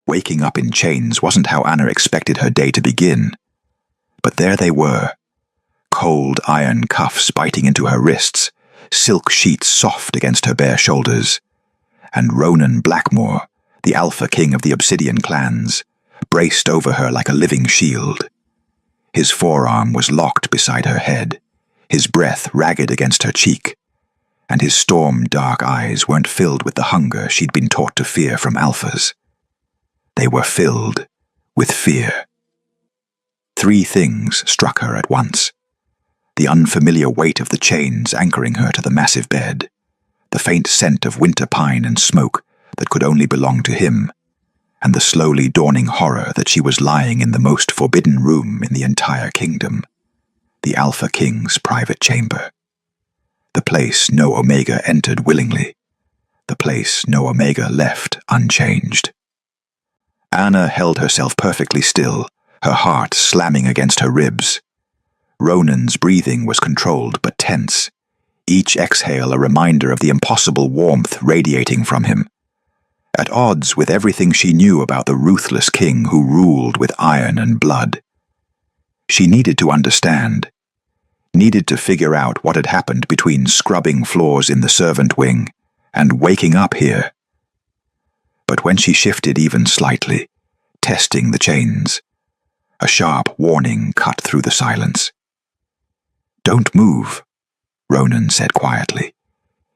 Waking up in chains wasn't how Anna expected her day to begin. But there they were, cold iron cuffs biting into her wrists, silk sheets soft against her bare shoulders, and Ronan Blackmore, the Alpha King of the Obsidian clans, braced over her like a living shield. His forearm was locked beside her head, his breath ragged against her cheek, and his storm-dark eyes weren't filled with the hunger she'd been taught to fear from Alphas. They were filled with fear. 3 things struck her at once. The unfamiliar weight of the chains anchoring her to the massive bed, the faint scent of winter pine and smoke that could only belong to him, and the slowly dawning horror that she was lying in the most forbidden room in the entire kingdom, the Alpha King's private chamber. The place no Omega entered willingly, the place no Omega left unchanged. Anna held herself perfectly still, her heart slamming against her ribs. Ronan's breathing was controlled but tense, each exhale a reminder of the impossible warmth radiating from him. At odds with everything she knew about the ruthless king who ruled with iron and blood. She needed to understand, needed to figure out what had happened between scrubbing floors in the servant wing and waking up here. But when she shifted even slightly, testing the chains, a sharp warning cut through the silence. "Don't move," Ronan said quietly,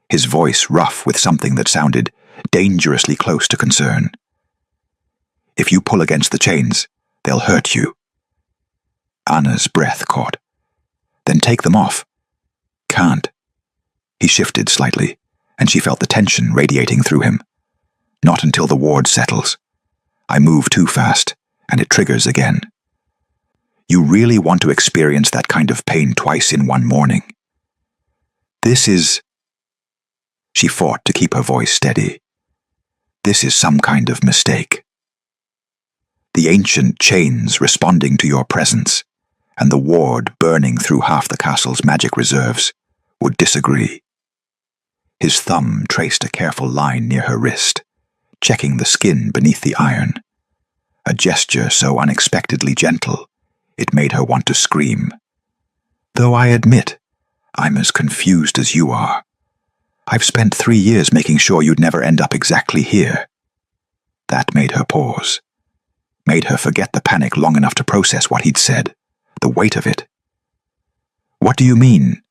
his voice rough with something that sounded dangerously close to concern. "If you pull against the chains, they'll hurt you." Anna's breath caught. "Then take them off." "Can't." He shifted slightly, and she felt the tension radiating through him. "Not until the ward settles. I move too fast, and it triggers again." "You really want to experience that kind of pain twice in one morning?" "This is..." She fought to keep her voice steady. "This is some kind of mistake. The ancient chains responding to your presence, and the ward burning through half the castle's magic reserves, would disagree." His thumb traced a careful line near her wrist, checking the skin beneath the iron. A gesture so unexpectedly gentle, it made her want to scream. "Though I admit, I'm as confused as you are. I've spent 3 years making sure you'd never end up exactly here." That made her pause, made her forget the panic long enough to process what he'd said, the weight of it. "What do you mean,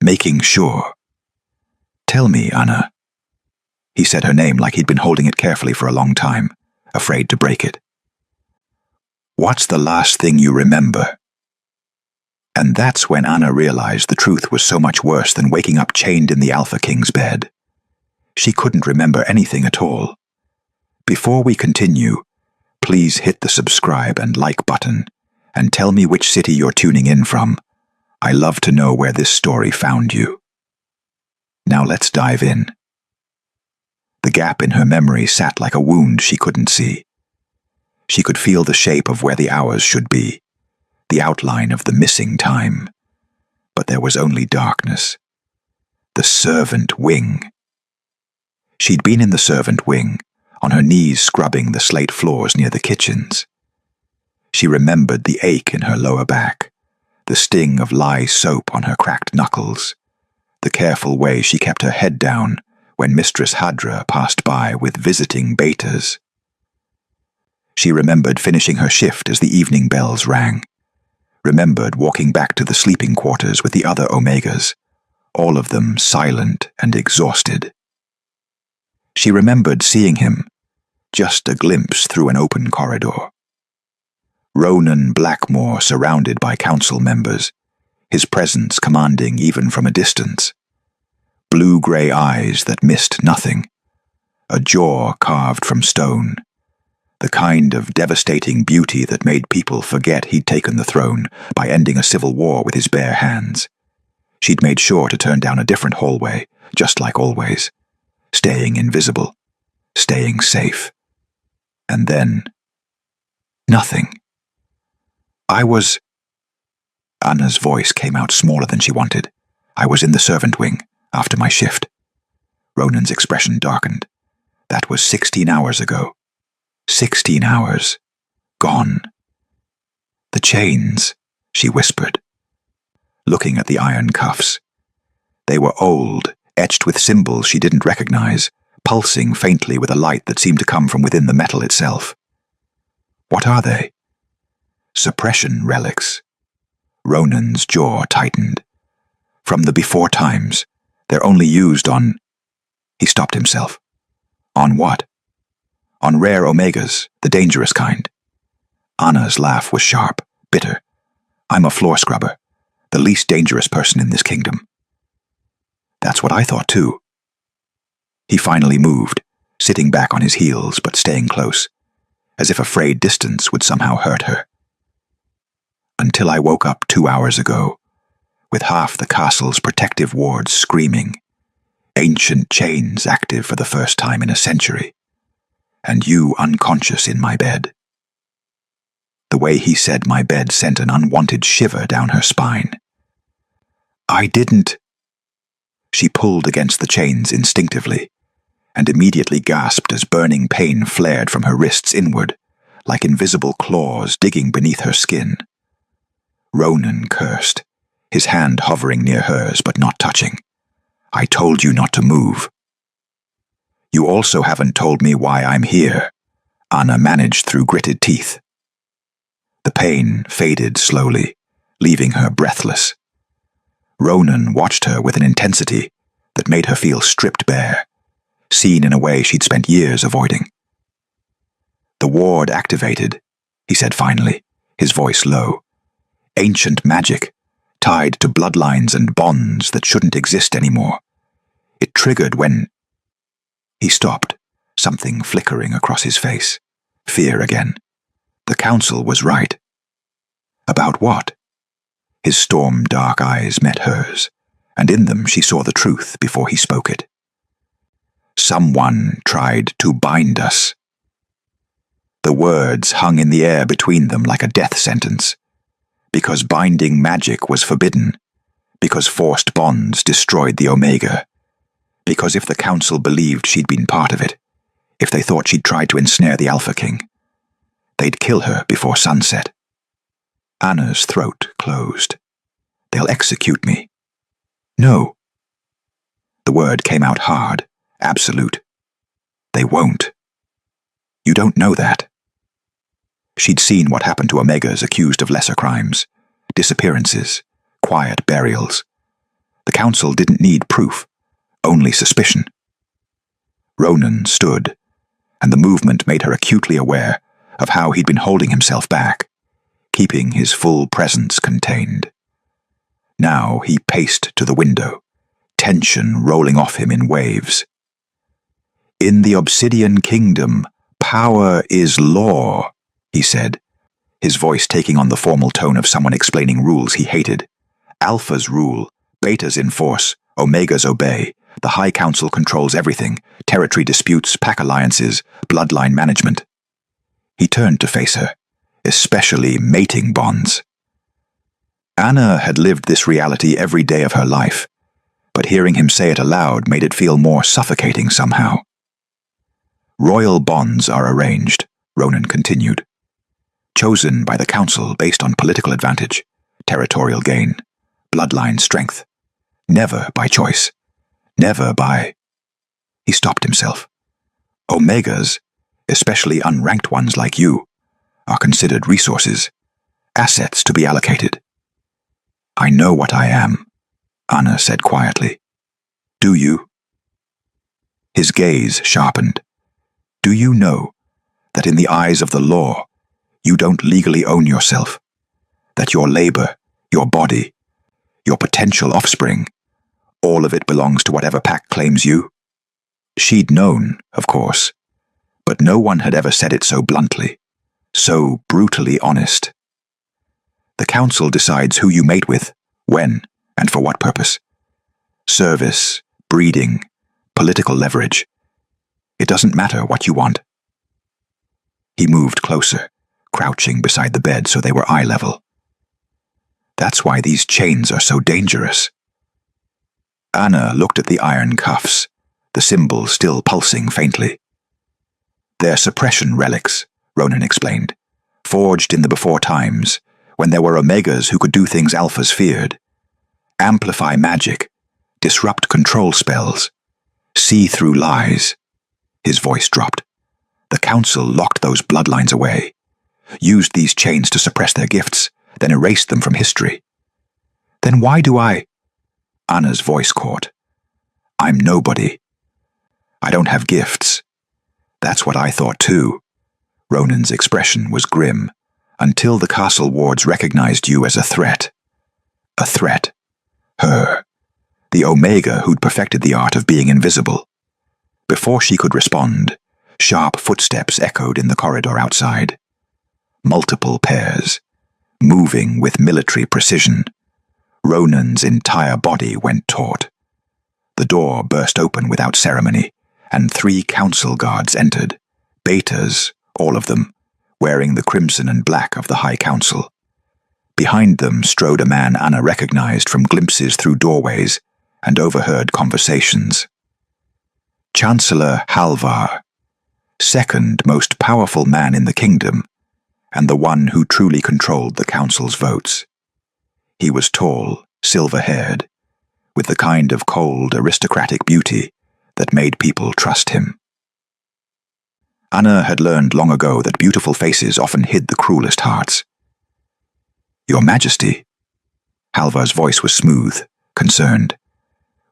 making sure?" "Tell me, Anna." He said her name like he'd been holding it carefully for a long time, afraid to break it. "What's the last thing you remember?" And that's when Anna realized the truth was so much worse than waking up chained in the Alpha King's bed. She couldn't remember anything at all. Before we continue, please hit the subscribe and like button, and tell me which city you're tuning in from. I love to know where this story found you. Now let's dive in. The gap in her memory sat like a wound she couldn't see. She could feel the shape of where the hours should be, the outline of the missing time. But there was only darkness. The servant wing. She'd been in the servant wing, on her knees scrubbing the slate floors near the kitchens. She remembered the ache in her lower back, the sting of lye soap on her cracked knuckles, the careful way she kept her head down when Mistress Hadra passed by with visiting betas. She remembered finishing her shift as the evening bells rang, remembered walking back to the sleeping quarters with the other Omegas, all of them silent and exhausted. She remembered seeing him, just a glimpse through an open corridor. Ronan Blackmore surrounded by council members, his presence commanding even from a distance. Blue-gray eyes that missed nothing, a jaw carved from stone, the kind of devastating beauty that made people forget he'd taken the throne by ending a civil war with his bare hands. She'd made sure to turn down a different hallway, just like always, staying invisible, staying safe. And then... nothing. Anna's voice came out smaller than she wanted. "I was in the servant wing, after my shift." Ronan's expression darkened. "That was 16 hours ago." 16 hours. Gone. The chains, she whispered, looking at the iron cuffs. They were old, etched with symbols she didn't recognize, pulsing faintly with a light that seemed to come from within the metal itself. What are they? Suppression relics. Ronan's jaw tightened. From the before times, they're only used on... He stopped himself. On what? On rare omegas, the dangerous kind. Anna's laugh was sharp, bitter. I'm a floor scrubber, the least dangerous person in this kingdom. That's what I thought too. He finally moved, sitting back on his heels but staying close, as if afraid distance would somehow hurt her. Until I woke up 2 hours ago, with half the castle's protective wards screaming, ancient chains active for the first time in a century, and you unconscious in my bed. The way he said my bed sent an unwanted shiver down her spine. I didn't... She pulled against the chains instinctively, and immediately gasped as burning pain flared from her wrists inward, like invisible claws digging beneath her skin. Ronan cursed, his hand hovering near hers but not touching. I told you not to move. You also haven't told me why I'm here, Anna managed through gritted teeth. The pain faded slowly, leaving her breathless. Ronan watched her with an intensity that made her feel stripped bare, seen in a way she'd spent years avoiding. The ward activated, he said finally, his voice low. Ancient magic, tied to bloodlines and bonds that shouldn't exist anymore. It triggered when... He stopped, something flickering across his face. Fear again. The council was right. About what? His storm-dark eyes met hers, and in them she saw the truth before he spoke it. Someone tried to bind us. The words hung in the air between them like a death sentence. Because binding magic was forbidden. Because forced bonds destroyed the Omega. Because if the council believed she'd been part of it, if they thought she'd tried to ensnare the Alpha King, they'd kill her before sunset. Anna's throat closed. They'll execute me. No. The word came out hard, absolute. They won't. You don't know that. She'd seen what happened to Omegas accused of lesser crimes, disappearances, quiet burials. The council didn't need proof, only suspicion. Ronan stood, and the movement made her acutely aware of how he'd been holding himself back, keeping his full presence contained. Now he paced to the window, tension rolling off him in waves. In the Obsidian Kingdom, power is law, he said, his voice taking on the formal tone of someone explaining rules he hated. Alphas rule, betas enforce, omegas obey. The High Council controls everything, territory disputes, pack alliances, bloodline management. He turned to face her, especially mating bonds. Anna had lived this reality every day of her life, but hearing him say it aloud made it feel more suffocating somehow. Royal bonds are arranged, Ronan continued. Chosen by the council based on political advantage, territorial gain, bloodline strength. Never by choice. Never by... He stopped himself. Omegas, especially unranked ones like you, are considered resources, assets to be allocated. I know what I am, Anna said quietly. Do you? His gaze sharpened. Do you know that in the eyes of the law, you don't legally own yourself? That your labor, your body, your potential offspring, all of it belongs to whatever pack claims you? She'd known, of course, but no one had ever said it so bluntly, so brutally honest. The council decides who you mate with, when, and for what purpose. Service, breeding, political leverage. It doesn't matter what you want. He moved closer, crouching beside the bed so they were eye level. That's why these chains are so dangerous. Anna looked at the iron cuffs, the symbol still pulsing faintly. They're suppression relics, Ronan explained, forged in the before times, when there were Omegas who could do things Alphas feared. Amplify magic, disrupt control spells, see through lies. His voice dropped. The Council locked those bloodlines away, used these chains to suppress their gifts, then erased them from history. Then why do I? Anna's voice caught. I'm nobody. I don't have gifts. That's what I thought too. Ronan's expression was grim, until the castle wards recognized you as a threat. A threat. Her. The Omega who'd perfected the art of being invisible. Before she could respond, sharp footsteps echoed in the corridor outside. Multiple pairs, moving with military precision. Ronan's entire body went taut. The door burst open without ceremony, and 3 council guards entered, betas, all of them, wearing the crimson and black of the High Council. Behind them strode a man Anna recognized from glimpses through doorways and overheard conversations. Chancellor Halvar, second most powerful man in the kingdom, and the one who truly controlled the council's votes. He was tall, silver-haired, with the kind of cold, aristocratic beauty that made people trust him. Anna had learned long ago that beautiful faces often hid the cruelest hearts. Your Majesty. Halvar's voice was smooth, concerned.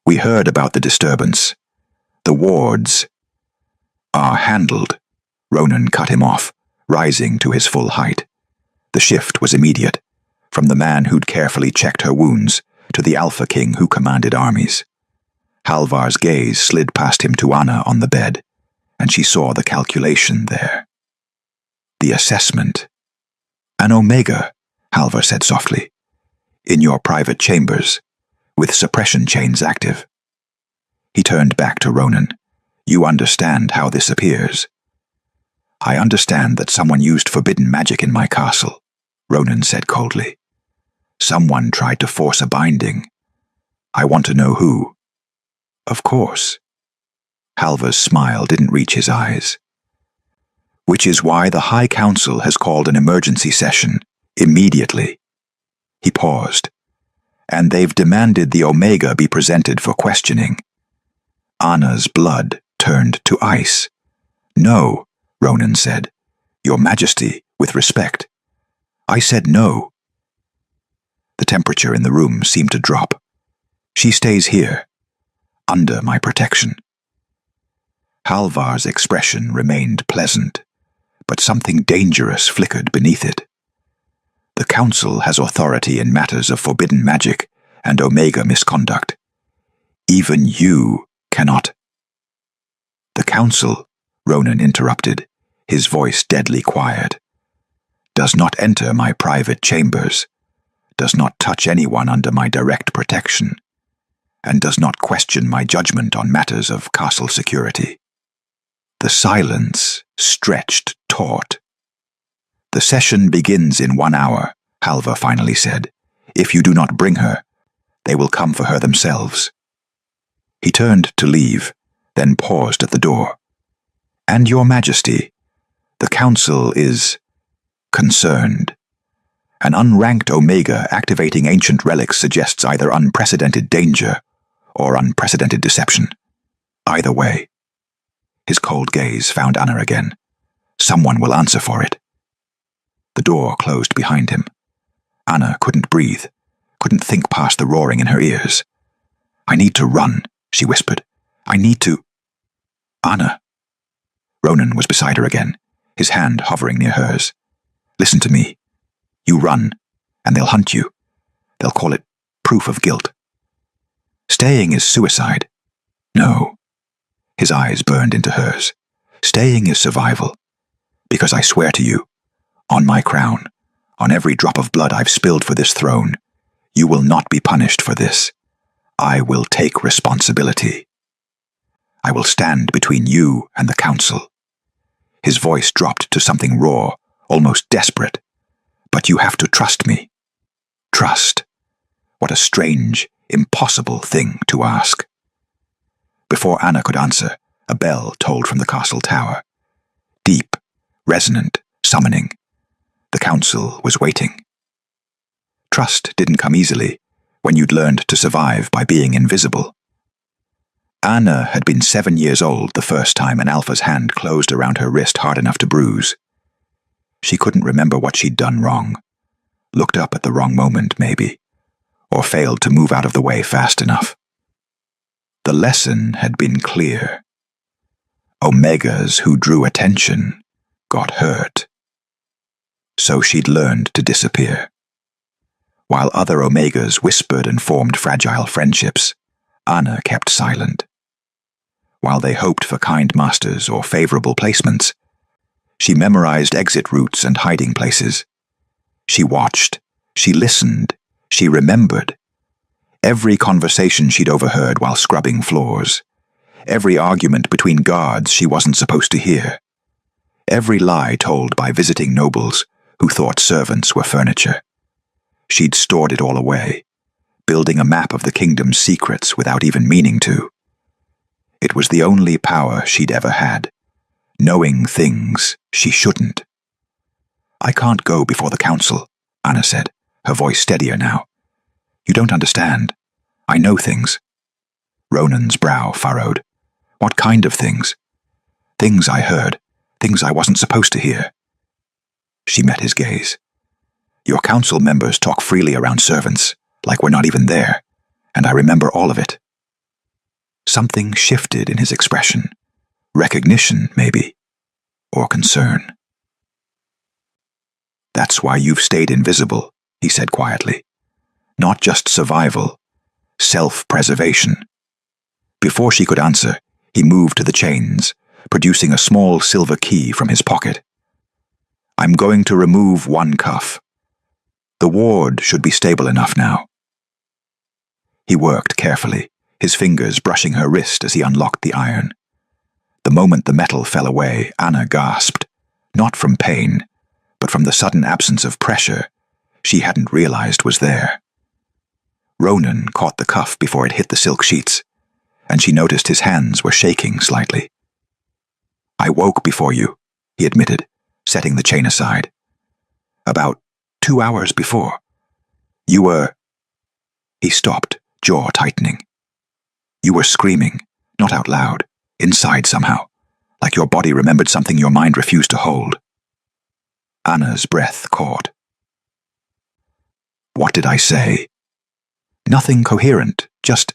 We heard about the disturbance. The wards are handled. Ronan cut him off, rising to his full height. The shift was immediate, from the man who'd carefully checked her wounds to the Alpha King who commanded armies. Halvar's gaze slid past him to Anna on the bed, and she saw the calculation there. The assessment. An Omega, Halvar said softly, in your private chambers, with suppression chains active. He turned back to Ronan. You understand how this appears. I understand that someone used forbidden magic in my castle, Ronan said coldly. Someone tried to force a binding. I want to know who. Of course. Halvar's smile didn't reach his eyes. Which is why the High Council has called an emergency session, immediately. He paused. And they've demanded the Omega be presented for questioning. Anna's blood turned to ice. No, Ronan said. Your Majesty, with respect. I said no. The temperature in the room seemed to drop. She stays here, under my protection. Halvar's expression remained pleasant, but something dangerous flickered beneath it. The Council has authority in matters of forbidden magic and Omega misconduct. Even you cannot. The Council, Ronan interrupted, his voice deadly quiet, does not enter my private chambers, does not touch anyone under my direct protection, and does not question my judgment on matters of castle security. The silence stretched taut. The session begins in 1 hour, Halvar finally said. If you do not bring her, they will come for her themselves. He turned to leave, then paused at the door. And your Majesty, the Council is concerned. An unranked Omega activating ancient relics suggests either unprecedented danger or unprecedented deception. Either way. His cold gaze found Anna again. Someone will answer for it. The door closed behind him. Anna couldn't breathe, couldn't think past the roaring in her ears. I need to run, she whispered. I need to... Anna. Ronan was beside her again, his hand hovering near hers. Listen to me. You run, and they'll hunt you. They'll call it proof of guilt. Staying is suicide. No. His eyes burned into hers. Staying is survival. Because I swear to you, on my crown, on every drop of blood I've spilled for this throne, you will not be punished for this. I will take responsibility. I will stand between you and the Council. His voice dropped to something raw, almost desperate. But you have to trust me. Trust. What a strange, impossible thing to ask. Before Anna could answer, a bell tolled from the castle tower. resonant, summoning. The council was waiting. Trust didn't come easily when you'd learned to survive by being invisible. Anna had been 7 years old the first time an alpha's hand closed around her wrist hard enough to bruise. She couldn't remember what she'd done wrong. Looked up at the wrong moment, maybe, or failed to move out of the way fast enough. The lesson had been clear. Omegas who drew attention got hurt. So she'd learned to disappear. While other Omegas whispered and formed fragile friendships, Anna kept silent. While they hoped for kind masters or favorable placements, she memorized exit routes and hiding places. She watched, she listened, she remembered. Every conversation she'd overheard while scrubbing floors. Every argument between guards she wasn't supposed to hear. Every lie told by visiting nobles who thought servants were furniture. She'd stored it all away, building a map of the kingdom's secrets without even meaning to. It was the only power she'd ever had, knowing things she shouldn't. "I can't go before the council," Anna said, her voice steadier now. "You don't understand. I know things." Ronan's brow furrowed. "What kind of things?" "Things I heard, things I wasn't supposed to hear." She met his gaze. "Your council members talk freely around servants, like we're not even there, and I remember all of it." Something shifted in his expression. Recognition, maybe, or concern. "That's why you've stayed invisible," he said quietly. "Not just survival, self-preservation." Before she could answer, he moved to the chains, producing a small silver key from his pocket. "I'm going to remove one cuff. The ward should be stable enough now." He worked carefully, his fingers brushing her wrist as he unlocked the iron. The moment the metal fell away, Anna gasped, not from pain, but from the sudden absence of pressure she hadn't realized was there. Ronan caught the cuff before it hit the silk sheets, and she noticed his hands were shaking slightly. "I woke before you," he admitted, setting the chain aside. "About 2 hours before. You were—" He stopped, jaw tightening. "You were screaming, not out loud, inside somehow, like your body remembered something your mind refused to hold." Anna's breath caught. "What did I say?" "Nothing coherent, just—"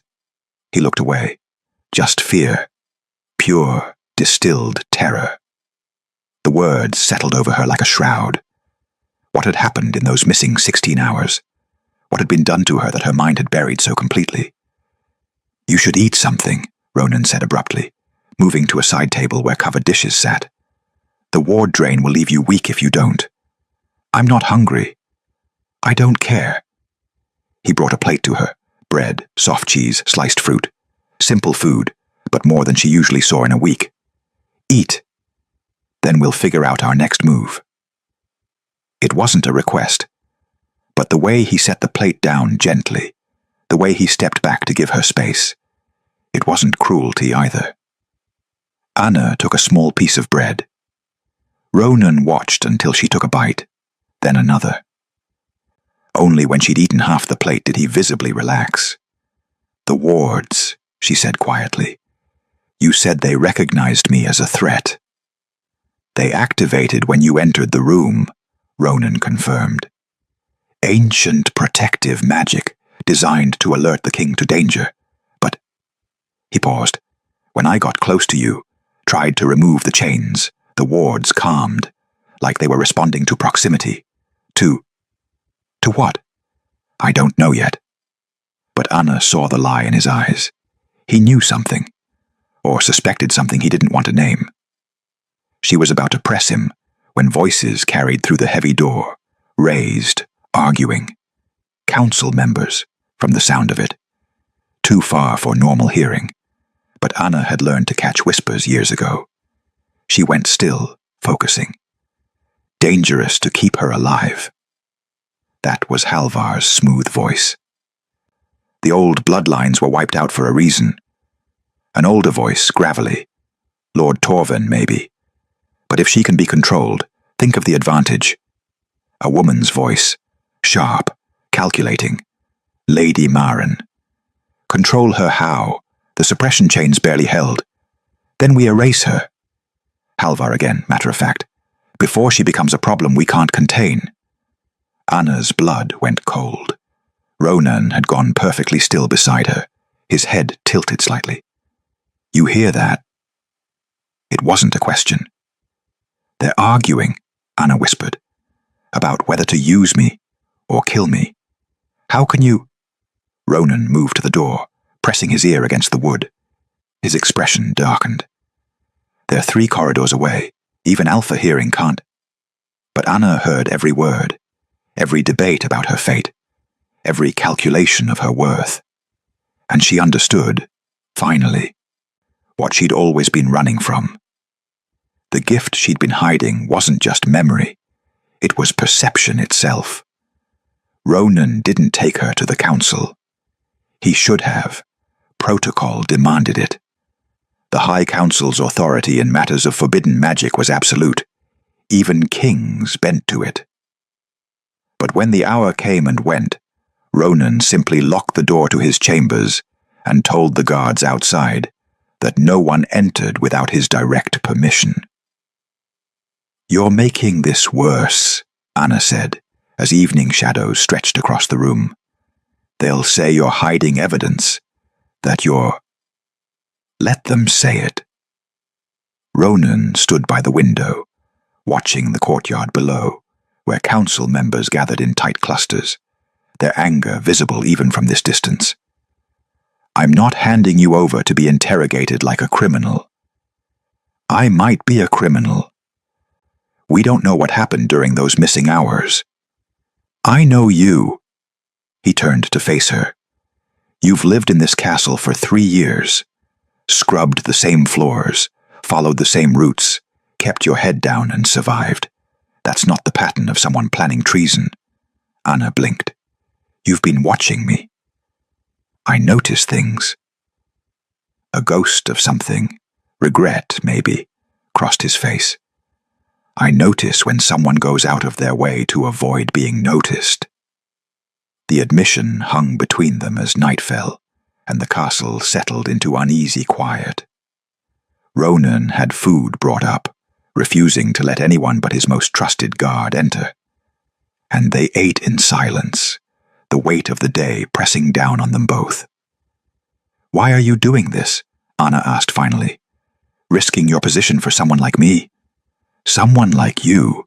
He looked away. "Just fear. Pure, distilled terror." The words settled over her like a shroud. What had happened in those missing 16 hours? What had been done to her that her mind had buried so completely? "You should eat something," Ronan said abruptly, moving to a side table where covered dishes sat. "The ward drain will leave you weak if you don't." "I'm not hungry." "I don't care." He brought a plate to her, bread, soft cheese, sliced fruit. Simple food, but more than she usually saw in a week. "Eat. Then we'll figure out our next move." It wasn't a request, but the way he set the plate down gently, the way he stepped back to give her space, it wasn't cruelty either. Anna took a small piece of bread. Ronan watched until she took a bite, then another. Only when she'd eaten half the plate did he visibly relax. "The wards," she said quietly. "You said they recognized me as a threat." "They activated when you entered the room," Ronan confirmed. "Ancient protective magic, designed to alert the king to danger. But—" He paused. "When I got close to you, tried to remove the chains, the wards calmed, like they were responding to proximity. To what? I don't know yet." But Anna saw the lie in his eyes. He knew something, or suspected something he didn't want to name. She was about to press him when voices carried through the heavy door, raised, arguing. Council members, from the sound of it. Too far for normal hearing, but Anna had learned to catch whispers years ago. She went still, focusing. Dangerous to keep her alive. That was Halvar's smooth voice. The old bloodlines were wiped out for a reason. An older voice, gravelly. Lord Torvin, maybe. But if she can be controlled, think of the advantage. A woman's voice, sharp, calculating. Lady Maren. Control her how? The suppression chains barely held. Then we erase her. Halvar again, matter of fact. Before she becomes a problem we can't contain. Anna's blood went cold. Ronan had gone perfectly still beside her, his head tilted slightly. You hear that? It wasn't a question. They're arguing, Anna whispered, about whether to use me or kill me. How can you? Ronan moved to the door, pressing his ear against the wood. His expression darkened. They're 3 corridors away. Even Alpha hearing can't. But Anna heard every word, every debate about her fate, every calculation of her worth. And she understood, finally, what she'd always been running from. The gift she'd been hiding wasn't just memory, it was perception itself. Ronan didn't take her to the council. He should have. Protocol demanded it. The High Council's authority in matters of forbidden magic was absolute. Even kings bent to it. But when the hour came and went, Ronan simply locked the door to his chambers and told the guards outside that no one entered without his direct permission. You're making this worse, Anna said, as evening shadows stretched across the room. They'll say you're hiding evidence, that you're... Let them say it. Ronan stood by the window, watching the courtyard below, where council members gathered in tight clusters, their anger visible even from this distance. I'm not handing you over to be interrogated like a criminal. I might be a criminal. We don't know what happened during those missing hours. I know you. He turned to face her. You've lived in this castle for 3 years, scrubbed the same floors, followed the same routes, kept your head down and survived. That's not the pattern of someone planning treason. Anna blinked. You've been watching me. I notice things. A ghost of something, regret maybe, crossed his face. I notice when someone goes out of their way to avoid being noticed. The admission hung between them as night fell, and the castle settled into uneasy quiet. Ronan had food brought up, refusing to let anyone but his most trusted guard enter. And they ate in silence, the weight of the day pressing down on them both. Why are you doing this? Anna asked finally. Risking your position for someone like me? Someone like you.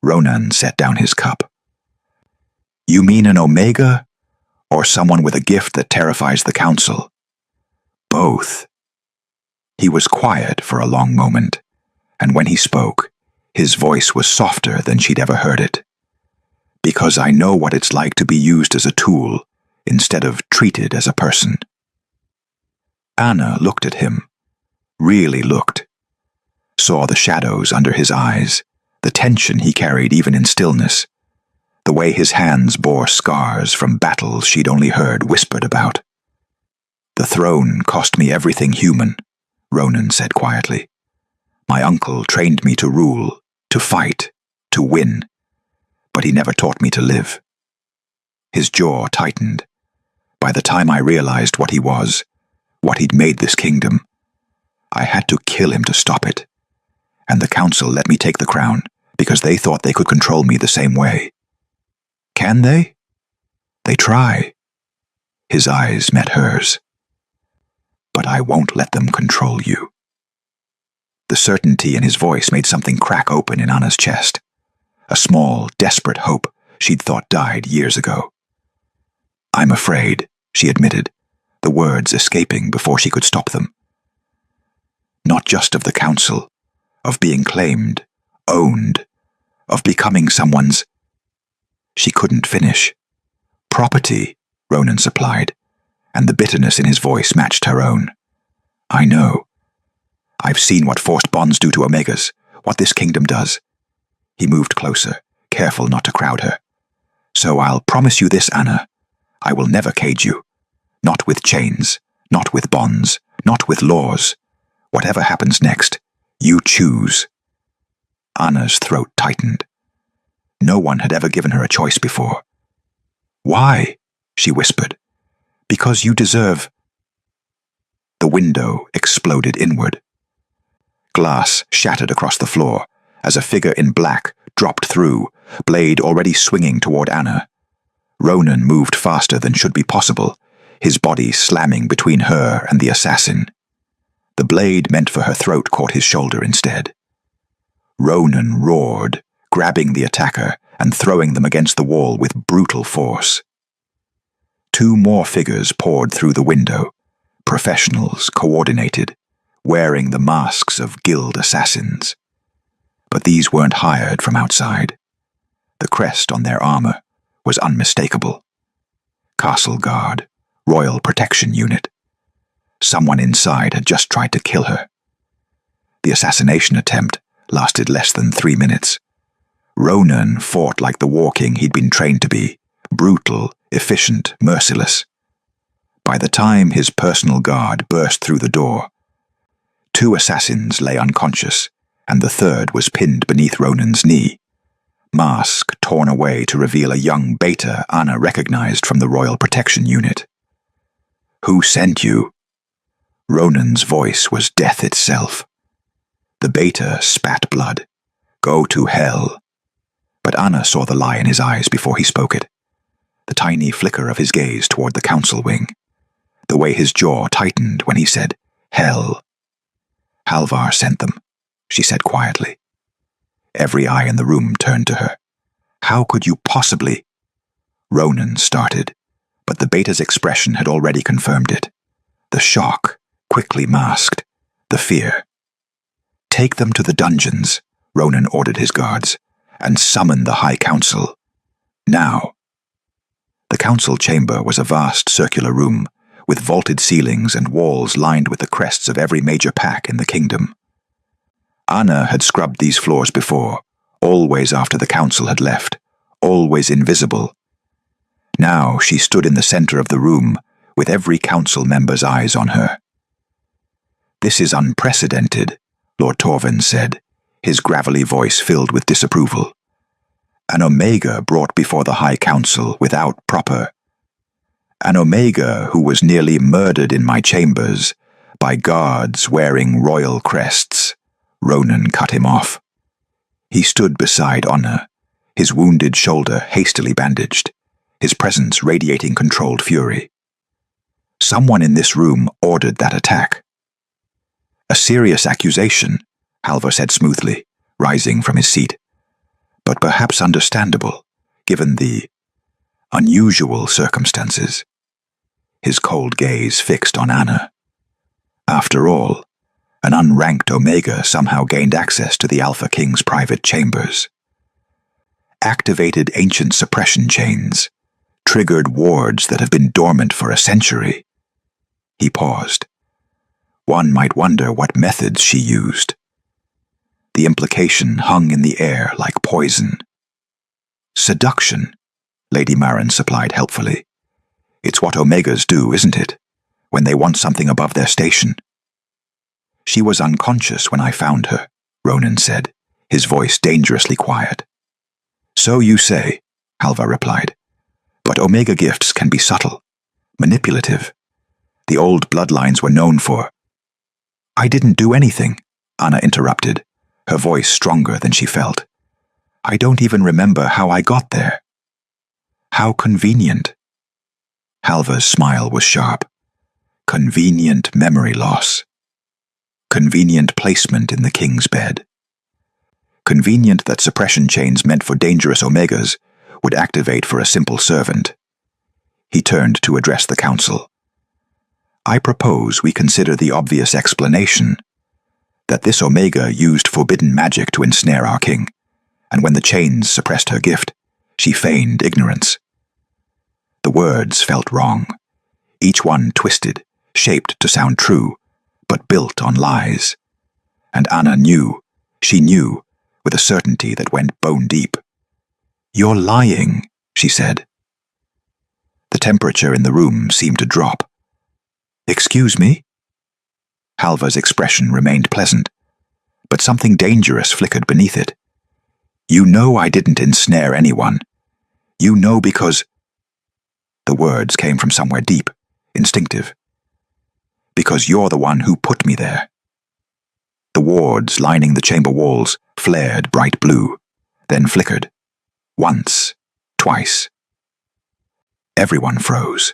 Ronan set down his cup. You mean an Omega? Or someone with a gift that terrifies the council? Both. He was quiet for a long moment, and when he spoke, his voice was softer than she'd ever heard it. Because I know what it's like to be used as a tool, instead of treated as a person. Anna looked at him, really looked, saw the shadows under his eyes, the tension he carried even in stillness, the way his hands bore scars from battles she'd only heard whispered about. The throne cost me everything human, Ronan said quietly. My uncle trained me to rule, to fight, to win, but he never taught me to live. His jaw tightened. By the time I realized what he was, what he'd made this kingdom, I had to kill him to stop it. And the council let me take the crown because they thought they could control me the same way. Can they? They try. His eyes met hers. But I won't let them control you. The certainty in his voice made something crack open in Anna's chest. A small, desperate hope she'd thought died years ago. I'm afraid, she admitted, the words escaping before she could stop them. Not just of the council, of being claimed, owned, of becoming someone's... She couldn't finish. Property, Ronan supplied, and the bitterness in his voice matched her own. I know. I've seen what forced bonds do to Omegas, what this kingdom does. He moved closer, careful not to crowd her. So I'll promise you this, Anna. I will never cage you. Not with chains, not with bonds, not with laws. Whatever happens next, you choose. Anna's throat tightened. No one had ever given her a choice before. "Why?" she whispered. "Because you deserve—" The window exploded inward. Glass shattered across the floor as a figure in black dropped through, blade already swinging toward Anna. Ronan moved faster than should be possible, his body slamming between her and the assassin. The blade meant for her throat caught his shoulder instead. Ronan roared, grabbing the attacker and throwing them against the wall with brutal force. Two more figures poured through the window, professionals coordinated, wearing the masks of guild assassins. But these weren't hired from outside. The crest on their armor was unmistakable. Castle Guard, Royal Protection Unit. Someone inside had just tried to kill her. The assassination attempt lasted less than 3 minutes. Ronan fought like the war king he'd been trained to be, brutal, efficient, merciless. By the time his personal guard burst through the door, 2 assassins lay unconscious, and the third was pinned beneath Ronan's knee, mask torn away to reveal a young beta Anna recognized from the Royal Protection Unit. "Who sent you?" Ronan's voice was death itself. The beta spat blood. "Go to hell." But Anna saw the lie in his eyes before he spoke it. The tiny flicker of his gaze toward the council wing. The way his jaw tightened when he said, "Hell." "Halvar sent them," she said quietly. Every eye in the room turned to her. "How could you possibly—" Ronan started, but the beta's expression had already confirmed it. The shock, quickly masked, the fear. "Take them to the dungeons," Ronan ordered his guards, "and summon the High Council. Now." The council chamber was a vast circular room, with vaulted ceilings and walls lined with the crests of every major pack in the kingdom. Anna had scrubbed these floors before, always after the council had left, always invisible. Now she stood in the center of the room, with every council member's eyes on her. "This is unprecedented," Lord Torvin said, his gravelly voice filled with disapproval. "An Omega brought before the High Council without proper— An Omega who was nearly murdered in my chambers by guards wearing royal crests." Ronan cut him off. He stood beside Anna, his wounded shoulder hastily bandaged, his presence radiating controlled fury. "Someone in this room ordered that attack." "A serious accusation," Halvar said smoothly, rising from his seat. "But perhaps understandable, given the unusual circumstances." His cold gaze fixed on Anna. After all, an unranked Omega somehow gained access to the Alpha King's private chambers. Activated ancient suppression chains, triggered wards that have been dormant for a century. He paused. One might wonder what methods she used. The implication hung in the air like poison. "Seduction," Lady Maren supplied helpfully. "It's what Omegas do, isn't it? When they want something above their station." "She was unconscious when I found her," Ronan said, his voice dangerously quiet. "So you say," Halvar replied. "But Omega gifts can be subtle, manipulative. The old bloodlines were known for—" "I didn't do anything," Anna interrupted, her voice stronger than she felt. "I don't even remember how I got there." "How convenient." Halvar's smile was sharp. Convenient memory loss. Convenient placement in the king's bed. Convenient that suppression chains meant for dangerous Omegas would activate for a simple servant. He turned to address the council. "I propose we consider the obvious explanation, that this Omega used forbidden magic to ensnare our king, and when the chains suppressed her gift, she feigned ignorance." The words felt wrong, each one twisted, shaped to sound true, but built on lies. And Anna knew, she knew, with a certainty that went bone deep. "You're lying," she said. The temperature in the room seemed to drop. "Excuse me?" Halvar's expression remained pleasant, but something dangerous flickered beneath it, You know I didn't ensnare anyone. You know because—" The words came from somewhere deep, instinctive. "Because you're the one who put me there." The wards lining the chamber walls flared bright blue, then flickered. Once, twice. Everyone froze.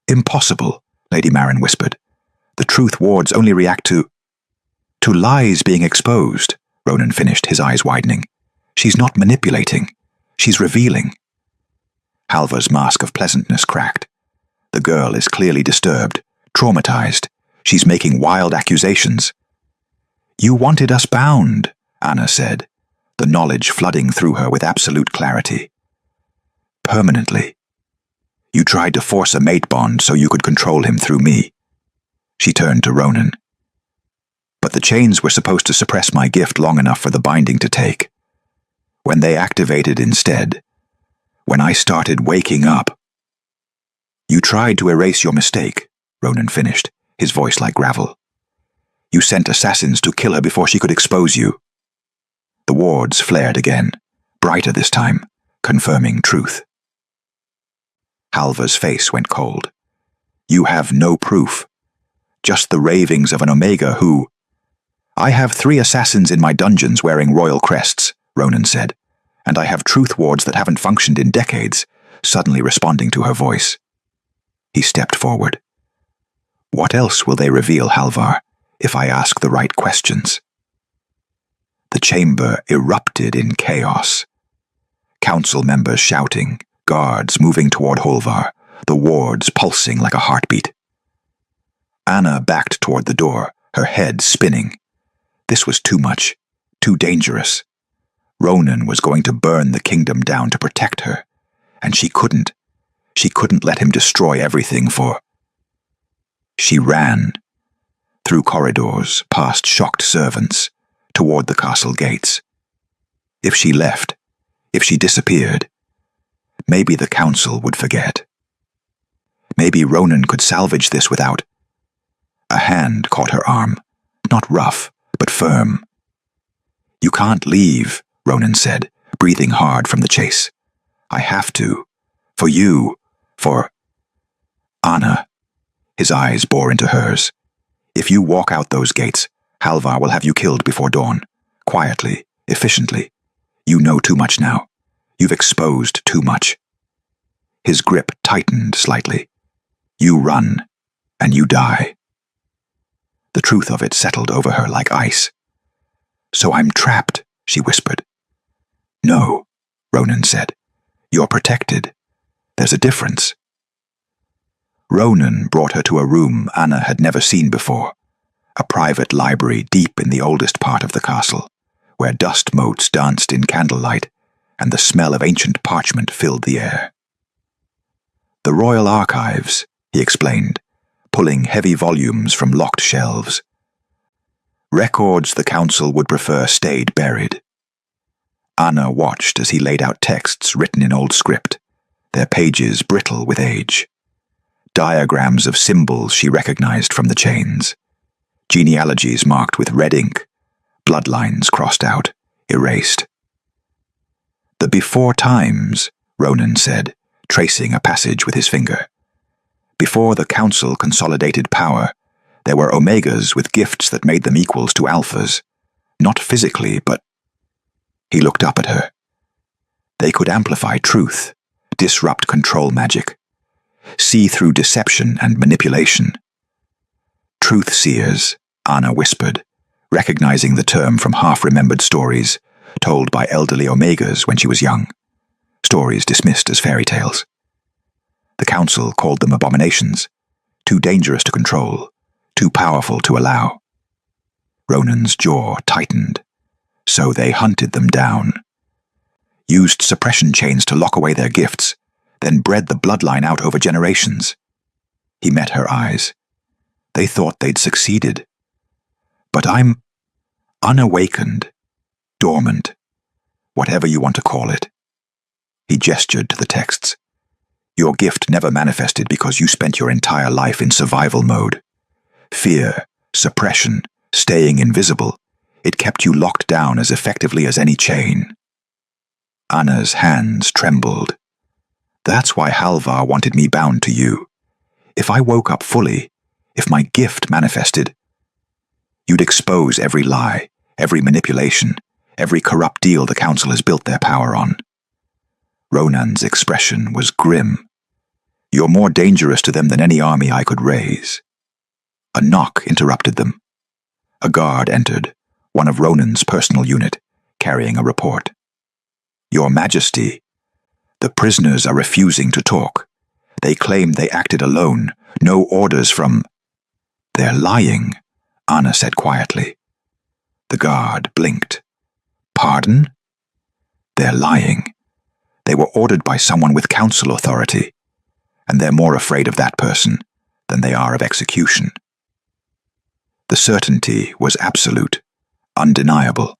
"Impossible," Lady Marin whispered. "The truth wards only react to lies being exposed," Ronan finished, his eyes widening. "She's not manipulating. She's revealing." Halvar's mask of pleasantness cracked. The girl is clearly disturbed, traumatized. She's making wild accusations. "You wanted us bound," Anna said, the knowledge flooding through her with absolute clarity. "Permanently. You tried to force a mate bond so you could control him through me." She turned to Ronan. "But the chains were supposed to suppress my gift long enough for the binding to take. When they activated instead, when I started waking up—" "You tried to erase your mistake," Ronan finished, his voice like gravel. "You sent assassins to kill her before she could expose you." The wards flared again, brighter this time, confirming truth. Halvar's face went cold. "You have no proof. Just the ravings of an Omega who—" "I have 3 assassins in my dungeons wearing royal crests," Ronan said, "and I have truth wards that haven't functioned in decades," suddenly responding to her voice. He stepped forward. "What else will they reveal, Halvar, if I ask the right questions?" The chamber erupted in chaos. Council members shouting, guards moving toward Holvar, the wards pulsing like a heartbeat. Anna backed toward the door, her head spinning. This was too much, too dangerous. Ronan was going to burn the kingdom down to protect her, and she couldn't let him destroy everything for— She ran, through corridors, past shocked servants, toward the castle gates. If she left, if she disappeared, maybe the council would forget. Maybe Ronan could salvage this without— A hand caught her arm, not rough, but firm. "You can't leave," Ronan said, breathing hard from the chase. "I have to. For you. For—" "Anna." His eyes bore into hers. "If you walk out those gates, Halvar will have you killed before dawn. Quietly, efficiently. You know too much now. You've exposed too much." His grip tightened slightly. "You run, and you die." The truth of it settled over her like ice. "So I'm trapped," she whispered. "No," Ronan said. "You're protected. There's a difference." Ronan brought her to a room Anna had never seen before, a private library deep in the oldest part of the castle, where dust motes danced in candlelight and the smell of ancient parchment filled the air. "The Royal Archives," he explained, pulling heavy volumes from locked shelves. "Records the council would prefer stayed buried." Anna watched as he laid out texts written in old script, their pages brittle with age. Diagrams of symbols she recognized from the chains. Genealogies marked with red ink, bloodlines crossed out, erased. "The before times," Ronan said, tracing a passage with his finger. "Before the council consolidated power, there were Omegas with gifts that made them equals to Alphas. Not physically, but—" He looked up at her. "They could amplify truth, disrupt control magic, see through deception and manipulation." "Truth seers," Anna whispered, recognizing the term from half-remembered stories told by elderly Omegas when she was young, stories dismissed as fairy tales. The council called them abominations, too dangerous to control, too powerful to allow. Ronan's jaw tightened. So they hunted them down, used suppression chains to lock away their gifts, then bred the bloodline out over generations. He met her eyes. They thought they'd succeeded. But I'm unawakened, dormant, whatever you want to call it. He gestured to the texts. Your gift never manifested because you spent your entire life in survival mode. Fear, suppression, staying invisible. It kept you locked down as effectively as any chain. Anna's hands trembled. That's why Halvar wanted me bound to you. If I woke up fully, if my gift manifested, you'd expose every lie, every manipulation, every corrupt deal the council has built their power on. Ronan's expression was grim. You're more dangerous to them than any army I could raise. A knock interrupted them. A guard entered, one of Ronan's personal unit, carrying a report. Your Majesty, the prisoners are refusing to talk. They claim they acted alone, no orders from... They're lying, Anna said quietly. The guard blinked. Pardon? They're lying. They were ordered by someone with council authority, and they're more afraid of that person than they are of execution. The certainty was absolute, undeniable.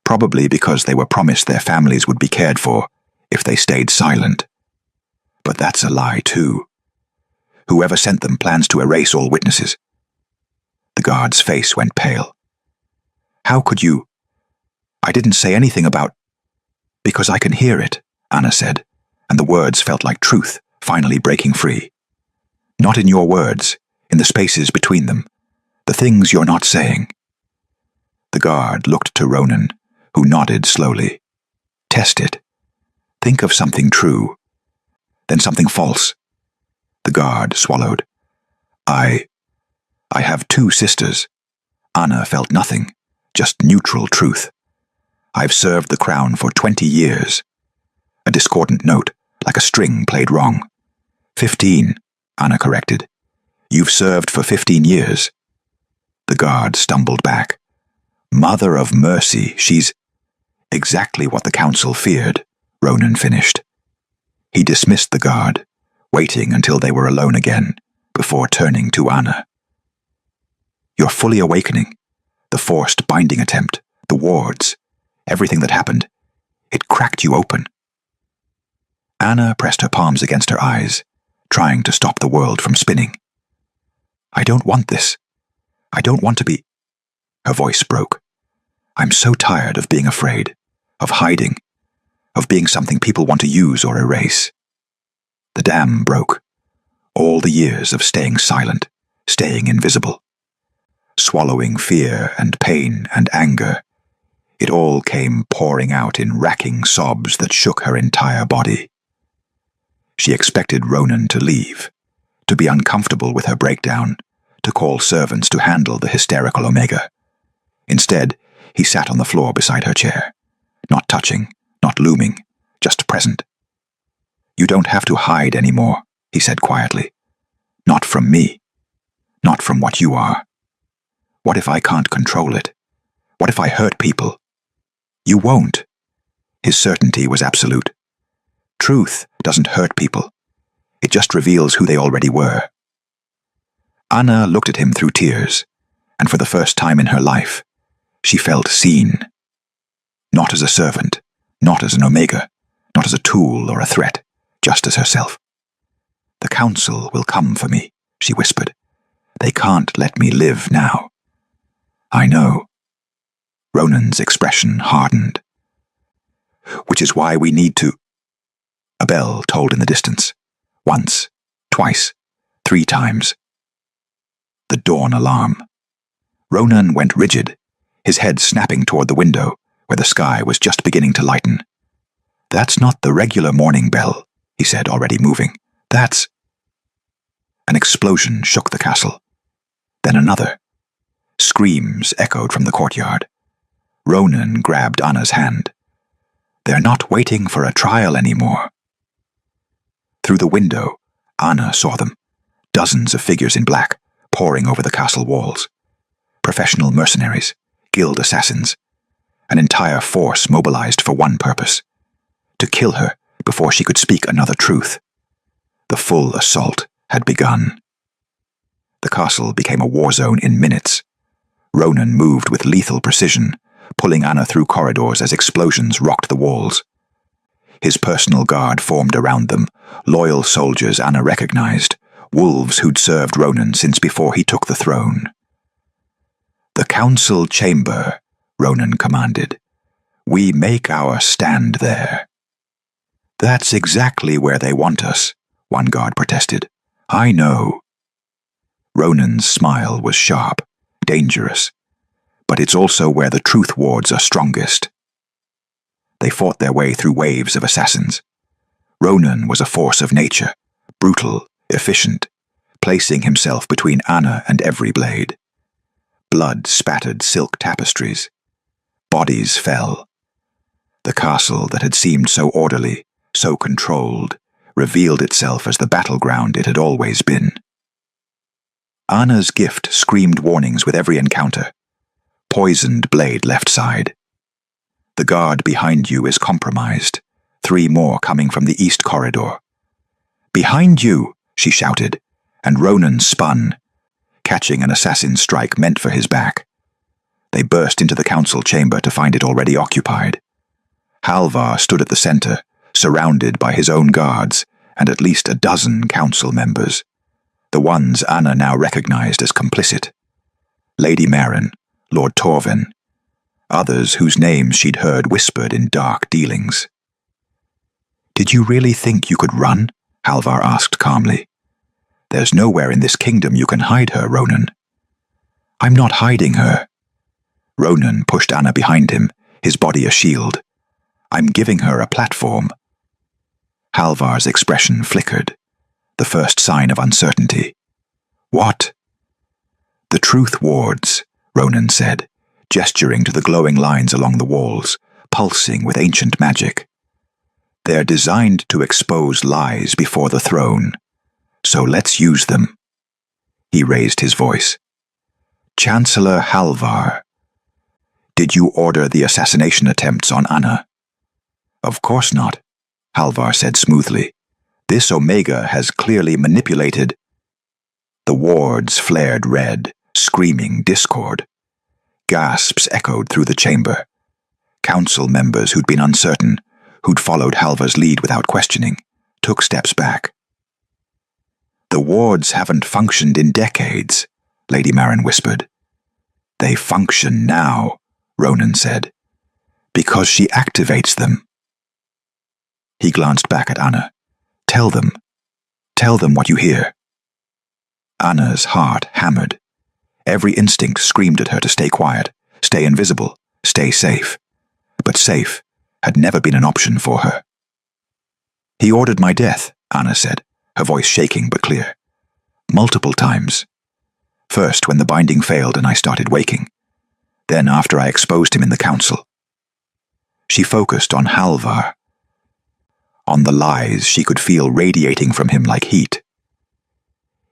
Probably because they were promised their families would be cared for if they stayed silent. But that's a lie too. Whoever sent them plans to erase all witnesses. The guard's face went pale. How could you? I didn't say anything about... Because I can hear it, Anna said, and the words felt like truth, finally breaking free. Not in your words, in the spaces between them, the things you're not saying. The guard looked to Ronan, who nodded slowly. Test it. Think of something true, then something false. The guard swallowed. I have 2 sisters. Anna felt nothing, just neutral truth. I've served the crown for 20 years. A discordant note, like a string played wrong. 15, Anna corrected. You've served for 15 years. The guard stumbled back. Mother of mercy, she's... Exactly what the council feared, Ronan finished. He dismissed the guard, waiting until they were alone again, before turning to Anna. You're fully awakening. The forced binding attempt, the wards, everything that happened, it cracked you open. Anna pressed her palms against her eyes, trying to stop the world from spinning. I don't want this. I don't want to be... Her voice broke. I'm so tired of being afraid, of hiding, of being something people want to use or erase. The dam broke. All the years of staying silent, staying invisible. Swallowing fear and pain and anger, it all came pouring out in racking sobs that shook her entire body. She expected Ronan to leave, to be uncomfortable with her breakdown, to call servants to handle the hysterical Omega. Instead, he sat on the floor beside her chair, not touching, not looming, just present. You don't have to hide anymore, he said quietly. Not from me. Not from what you are. What if I can't control it? What if I hurt people? You won't. His certainty was absolute. Truth doesn't hurt people. It just reveals who they already were. Anna looked at him through tears, and for the first time in her life, she felt seen. Not as a servant, not as an Omega, not as a tool or a threat, just as herself. The council will come for me, she whispered. They can't let me live now. I know. Ronan's expression hardened. Which is why we need to... A bell tolled in the distance. Once, twice, 3 times. The dawn alarm. Ronan went rigid, his head snapping toward the window, where the sky was just beginning to lighten. That's not the regular morning bell, he said, already moving. That's... An explosion shook the castle. Then another. Screams echoed from the courtyard. Ronan grabbed Anna's hand. They're not waiting for a trial anymore. Through the window, Anna saw them, dozens of figures in black, pouring over the castle walls. Professional mercenaries, guild assassins, an entire force mobilized for one purpose: to kill her before she could speak another truth. The full assault had begun. The castle became a war zone in minutes. Ronan moved with lethal precision, pulling Anna through corridors as explosions rocked the walls. His personal guard formed around them, loyal soldiers Anna recognized, wolves who'd served Ronan since before he took the throne. The council chamber, Ronan commanded. We make our stand there. That's exactly where they want us, one guard protested. I know. Ronan's smile was sharp, dangerous, but it's also where the truth wards are strongest. They fought their way through waves of assassins. Ronan was a force of nature, brutal, efficient, placing himself between Anna and every blade. Blood spattered silk tapestries. Bodies fell. The castle that had seemed so orderly, so controlled, revealed itself as the battleground it had always been. Anna's gift screamed warnings with every encounter. Poisoned blade left side. The guard behind you is compromised. 3 more coming from the east corridor. Behind you, she shouted, and Ronan spun, catching an assassin's strike meant for his back. They burst into the council chamber to find it already occupied. Halvar stood at the center, surrounded by his own guards and at least a dozen council members, the ones Anna now recognized as complicit. Lady Maren, Lord Torvin, others whose names she'd heard whispered in dark dealings. Did you really think you could run? Halvar asked calmly. There's nowhere in this kingdom you can hide her, Ronan. I'm not hiding her. Ronan pushed Anna behind him, his body a shield. I'm giving her a platform. Halvar's expression flickered, the first sign of uncertainty. What? The truth wards, Ronan said, gesturing to the glowing lines along the walls, pulsing with ancient magic. They're designed to expose lies before the throne, so let's use them. He raised his voice. Chancellor Halvar, did you order the assassination attempts on Anna? Of course not, Halvar said smoothly. This Omega has clearly manipulated. The wards flared red, screaming discord. Gasps echoed through the chamber. Council members who'd been uncertain, who'd followed Halvar's lead without questioning, took steps back. The wards haven't functioned in decades, Lady Maren whispered. They function now, Ronan said, because she activates them. He glanced back at Anna. Tell them what you hear. Anna's heart hammered. Every instinct screamed at her to stay quiet, stay invisible, stay safe. But safe had never been an option for her. He ordered my death, Anna said, her voice shaking but clear. Multiple times. First when the binding failed and I started waking. Then after I exposed him in the council. She focused on Halvar. On the lies she could feel radiating from him like heat.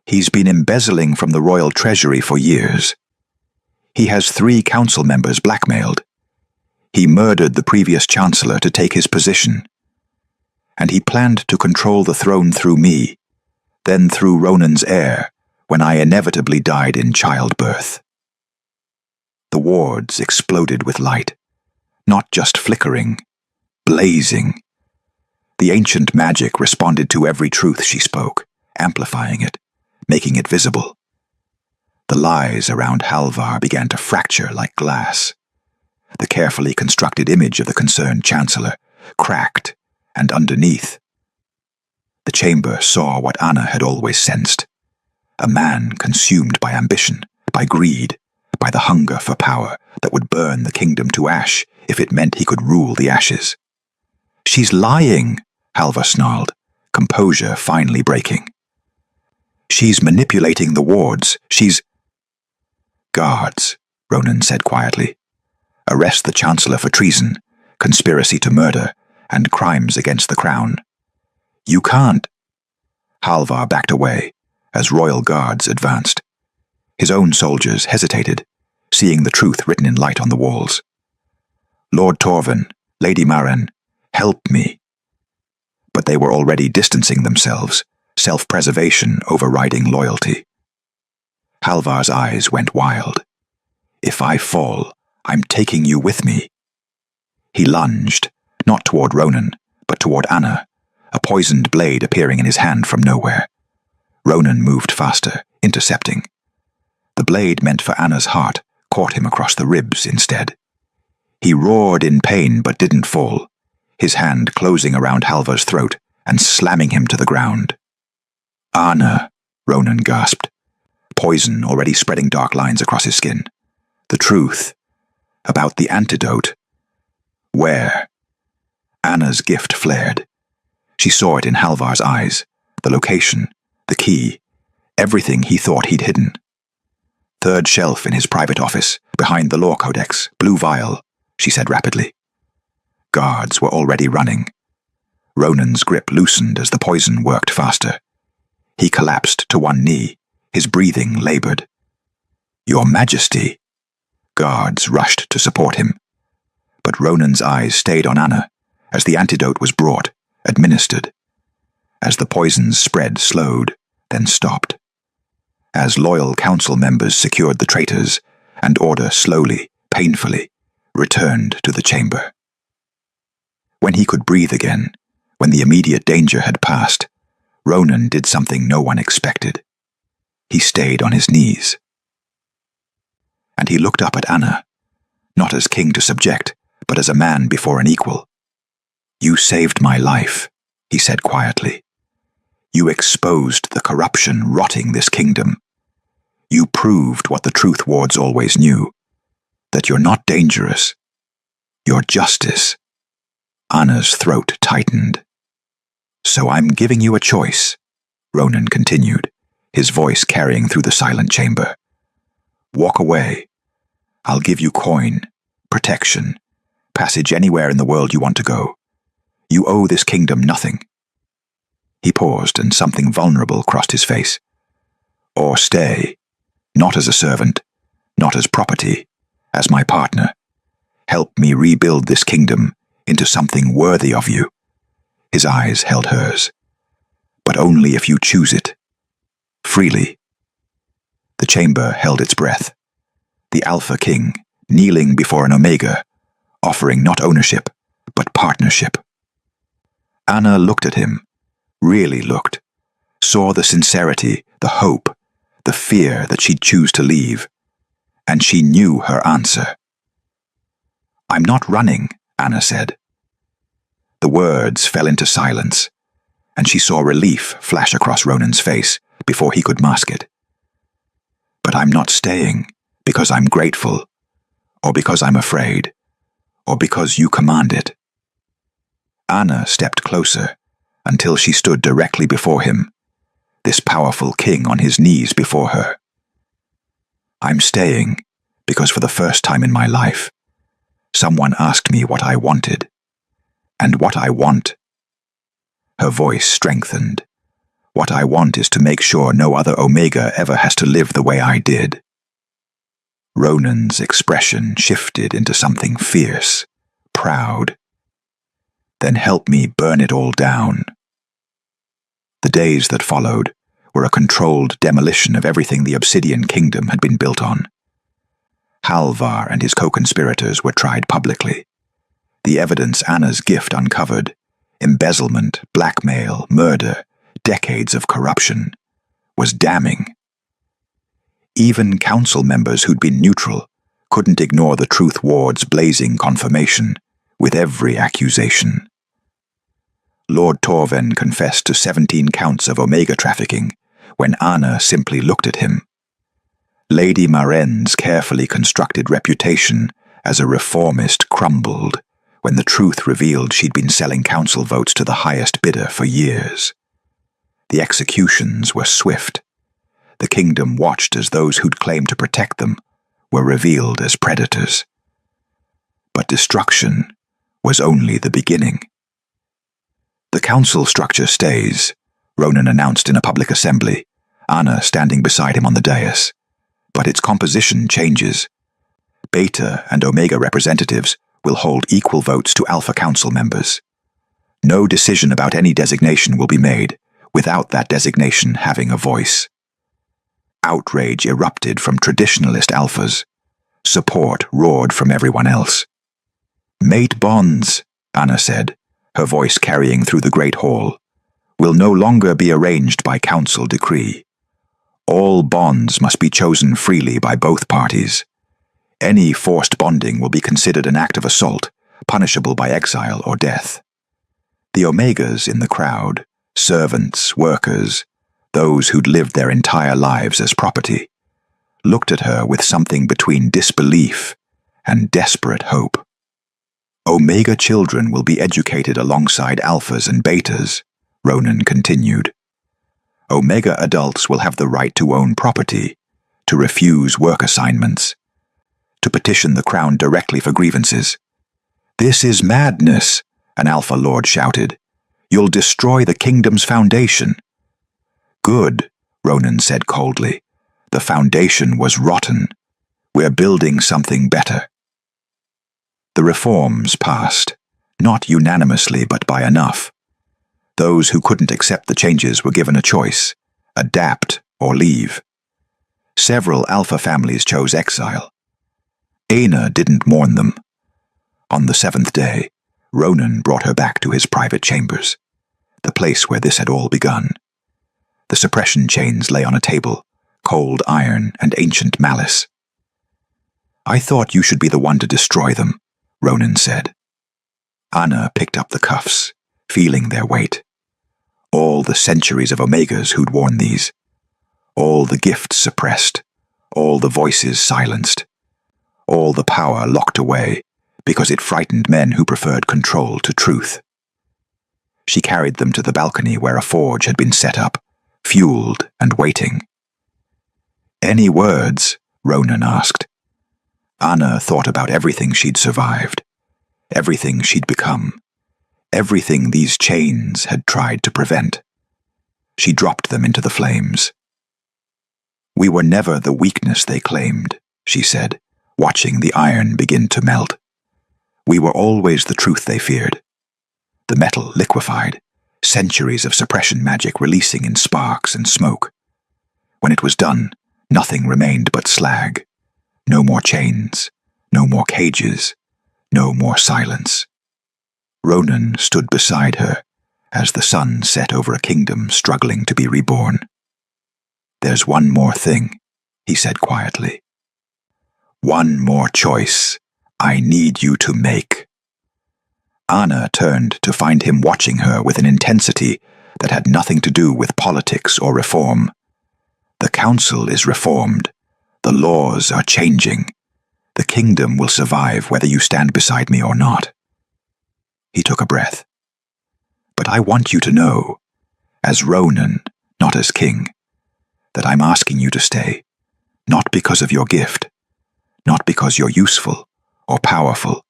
He's been embezzling from the royal treasury for years. He has 3 council members blackmailed. He murdered the previous chancellor to take his position. And he planned to control the throne through me, then through Ronan's heir, when I inevitably died in childbirth. The wards exploded with light, not just flickering, blazing. The ancient magic responded to every truth she spoke, amplifying it, making it visible. The lies around Halvar began to fracture like glass. The carefully constructed image of the concerned chancellor cracked, and underneath. The chamber saw what Anna had always sensed. A man consumed by ambition, by greed, by the hunger for power that would burn the kingdom to ash if it meant he could rule the ashes. She's lying, Halvar snarled, composure finally breaking. She's manipulating the wards. She's... Guards, Ronan said quietly. Arrest the Chancellor for treason, conspiracy to murder, and crimes against the crown. You can't. Halvar backed away as royal guards advanced. His own soldiers hesitated, seeing the truth written in light on the walls. Lord Torvin, Lady Maren, help me. But they were already distancing themselves, self-preservation overriding loyalty. Halvar's eyes went wild. If I fall, I'm taking you with me. He lunged, not toward Ronan, but toward Anna, a poisoned blade appearing in his hand from nowhere. Ronan moved faster, intercepting. The blade meant for Anna's heart caught him across the ribs instead. He roared in pain but didn't fall, his hand closing around Halvar's throat and slamming him to the ground. "Anna," Ronan gasped, poison already spreading dark lines across his skin. "The truth. About the antidote. Where?" Anna's gift flared. She saw it in Halvar's eyes, the location, the key, everything he thought he'd hidden. "Third shelf in his private office, behind the law codex, blue vial," she said rapidly. Guards were already running. Ronan's grip loosened as the poison worked faster. He collapsed to one knee, his breathing labored. "Your Majesty!" Guards rushed to support him. But Ronan's eyes stayed on Anna as the antidote was brought, administered. As the poisons spread, slowed, then stopped. As loyal council members secured the traitors, and order slowly, painfully, returned to the chamber. When he could breathe again, when the immediate danger had passed, Ronan did something no one expected. He stayed on his knees. And he looked up at Anna, not as king to subject, but as a man before an equal. "You saved my life," he said quietly. "You exposed the corruption rotting this kingdom. You proved what the truth wards always knew, that you're not dangerous. You're justice." Anna's throat tightened. "So I'm giving you a choice," Ronan continued, his voice carrying through the silent chamber. "Walk away. I'll give you coin, protection, passage anywhere in the world you want to go. You owe this kingdom nothing." He paused, and something vulnerable crossed his face. "Or stay, not as a servant, not as property, as my partner. Help me rebuild this kingdom into something worthy of you." His eyes held hers. "But only if you choose it. Freely." The chamber held its breath. The Alpha King, kneeling before an Omega, offering not ownership, but partnership. Anna looked at him, really looked, saw the sincerity, the hope, the fear that she'd choose to leave, and she knew her answer. "I'm not running," Anna said. The words fell into silence, and she saw relief flash across Ronan's face before he could mask it. "But I'm not staying because I'm grateful, or because I'm afraid, or because you command it." Anna stepped closer until she stood directly before him, this powerful king on his knees before her. "I'm staying because for the first time in my life, someone asked me what I wanted. And what I want," her voice strengthened, "what I want is to make sure no other Omega ever has to live the way I did." Ronan's expression shifted into something fierce, proud. "Then help me burn it all down." The days that followed were a controlled demolition of everything the Obsidian Kingdom had been built on. Halvar and his co-conspirators were tried publicly. The evidence Anna's gift uncovered, embezzlement, blackmail, murder, decades of corruption, was damning. Even council members who'd been neutral couldn't ignore the truth ward's blazing confirmation with every accusation. Lord Torven confessed to 17 counts of Omega trafficking when Anna simply looked at him. Lady Maren's carefully constructed reputation as a reformist crumbled when the truth revealed she'd been selling council votes to the highest bidder for years. The executions were swift. The kingdom watched as those who'd claimed to protect them were revealed as predators. But destruction was only the beginning. "The council structure stays," Ronan announced in a public assembly, Anna standing beside him on the dais. "But its composition changes. Beta and Omega representatives will hold equal votes to Alpha Council members. No decision about any designation will be made without that designation having a voice." Outrage erupted from traditionalist Alphas. Support roared from everyone else. "Mate bonds," Anna said, her voice carrying through the great hall, "will no longer be arranged by council decree. All bonds must be chosen freely by both parties. Any forced bonding will be considered an act of assault, punishable by exile or death. The Omegas in the crowd, servants, workers, those who'd lived their entire lives as property, looked at her with something between disbelief and desperate hope. Omega children will be educated alongside alphas and betas, Ronan continued. Omega adults will have the right to own property, to refuse work assignments, to petition the crown directly for grievances. "This is madness," an Alpha Lord shouted. "You'll destroy the kingdom's foundation." "Good," Ronan said coldly. "The foundation was rotten. We're building something better." The reforms passed, not unanimously but by enough. Those who couldn't accept the changes were given a choice: adapt or leave. Several Alpha families chose exile. Aina didn't mourn them. On the 7th day, Ronan brought her back to his private chambers, the place where this had all begun. The suppression chains lay on a table, cold iron and ancient malice. "I thought you should be the one to destroy them," Ronan said. Anna picked up the cuffs, feeling their weight. All the centuries of Omegas who'd worn these. All the gifts suppressed. All the voices silenced. All the power locked away because it frightened men who preferred control to truth. She carried them to the balcony where a forge had been set up, fueled and waiting. "Any words?" Ronan asked. Anna thought about everything she'd survived, everything she'd become, everything these chains had tried to prevent. She dropped them into the flames. "We were never the weakness they claimed," she said, watching the iron begin to melt. "We were always the truth they feared." The metal liquefied, centuries of suppression magic releasing in sparks and smoke. When it was done, nothing remained but slag. No more chains, no more cages, no more silence. Ronan stood beside her as the sun set over a kingdom struggling to be reborn. "There's one more thing," he said quietly. "One more choice I need you to make." Anna turned to find him watching her with an intensity that had nothing to do with politics or reform. "The council is reformed. The laws are changing. The kingdom will survive whether you stand beside me or not." He took a breath. "But I want you to know, as Ronan, not as king, that I'm asking you to stay, not because of your gift, not because you're useful or powerful,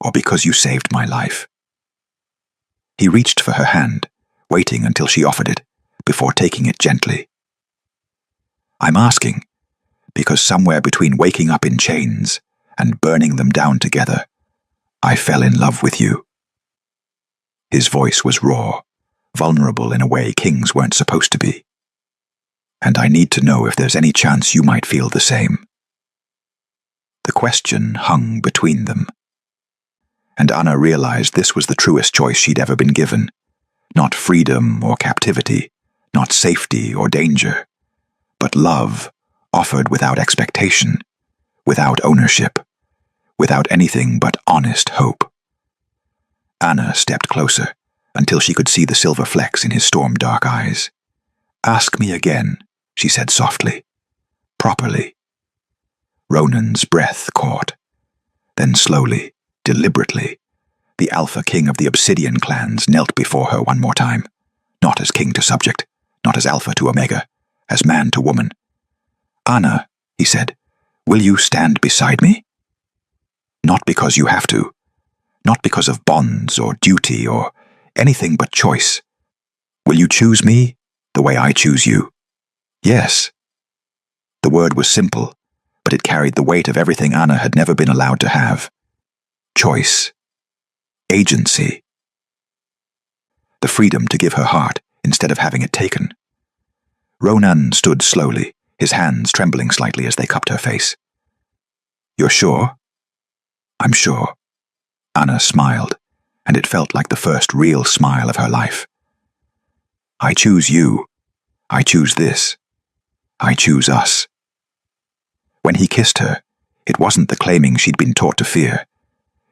or because you saved my life." He reached for her hand, waiting until she offered it, before taking it gently. "I'm asking because somewhere between waking up in chains and burning them down together, I fell in love with you." His voice was raw, vulnerable in a way kings weren't supposed to be. "And I need to know if there's any chance you might feel the same." The question hung between them. And Anna realized this was the truest choice she'd ever been given. Not freedom or captivity, not safety or danger, but love offered without expectation, without ownership, without anything but honest hope. Anna stepped closer until she could see the silver flecks in his storm-dark eyes. "Ask me again," she said softly. "Properly." Ronan's breath caught. Then slowly, deliberately, the Alpha King of the Obsidian clans knelt before her one more time, not as king to subject, not as Alpha to Omega, as man to woman. "Anna," he said, "will you stand beside me? Not because you have to, not because of bonds or duty or anything but choice. Will you choose me the way I choose you?" "Yes." The word was simple, but it carried the weight of everything Anna had never been allowed to have. Choice. Agency. The freedom to give her heart instead of having it taken. Ronan stood slowly, his hands trembling slightly as they cupped her face. "You're sure?" "I'm sure." Anna smiled, and it felt like the first real smile of her life. "I choose you. I choose this. I choose us." When he kissed her, It wasn't the claiming she'd been taught to fear.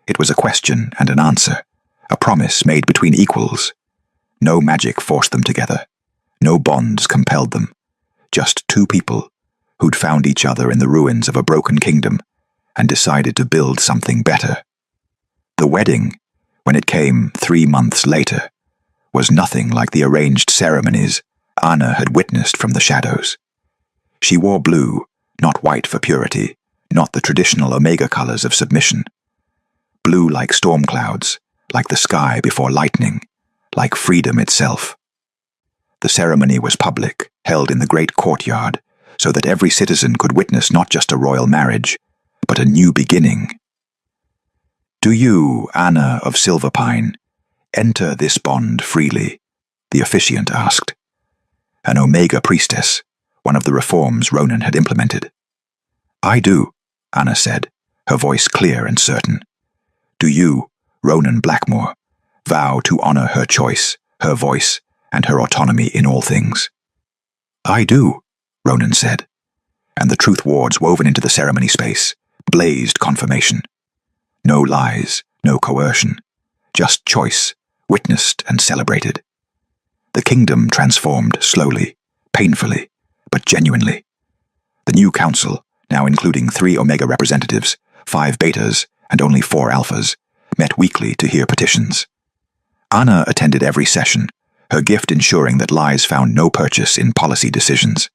It was a question and an answer, a promise made between equals. No magic forced them together. No bonds compelled them. Just two people who'd found each other in the ruins of a broken kingdom and decided to build something better. The wedding, when it came 3 months later, was nothing like the arranged ceremonies Anna had witnessed from the shadows. She wore blue, not white for purity, not the traditional Omega colors of submission. Blue like storm clouds, like the sky before lightning, like freedom itself. The ceremony was public, held in the great courtyard, so that every citizen could witness not just a royal marriage, but a new beginning. "Do you, Anna of Silverpine, enter this bond freely?" the officiant asked. An Omega priestess, one of the reforms Ronan had implemented. "I do," Anna said, her voice clear and certain. "Do you, Ronan Blackmore, vow to honor her choice, her voice, and her autonomy in all things?" "I do," Ronan said, and the truth wards woven into the ceremony space blazed confirmation. No lies, no coercion, just choice, witnessed and celebrated. The kingdom transformed slowly, painfully, but genuinely. The new council, now including 3 Omega representatives, 5 betas, and only 4 alphas, met weekly to hear petitions. Anna attended every session, her gift ensuring that lies found no purchase in policy decisions.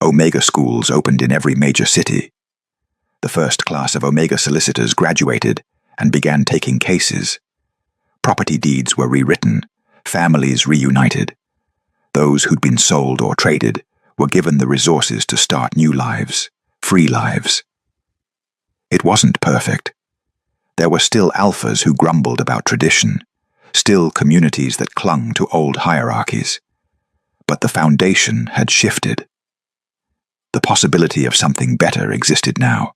Omega schools opened in every major city. The first class of Omega solicitors graduated and began taking cases. Property deeds were rewritten, families reunited. Those who'd been sold or traded were given the resources to start new lives, free lives. It wasn't perfect. There were still alphas who grumbled about tradition, still communities that clung to old hierarchies. But the foundation had shifted. The possibility of something better existed now,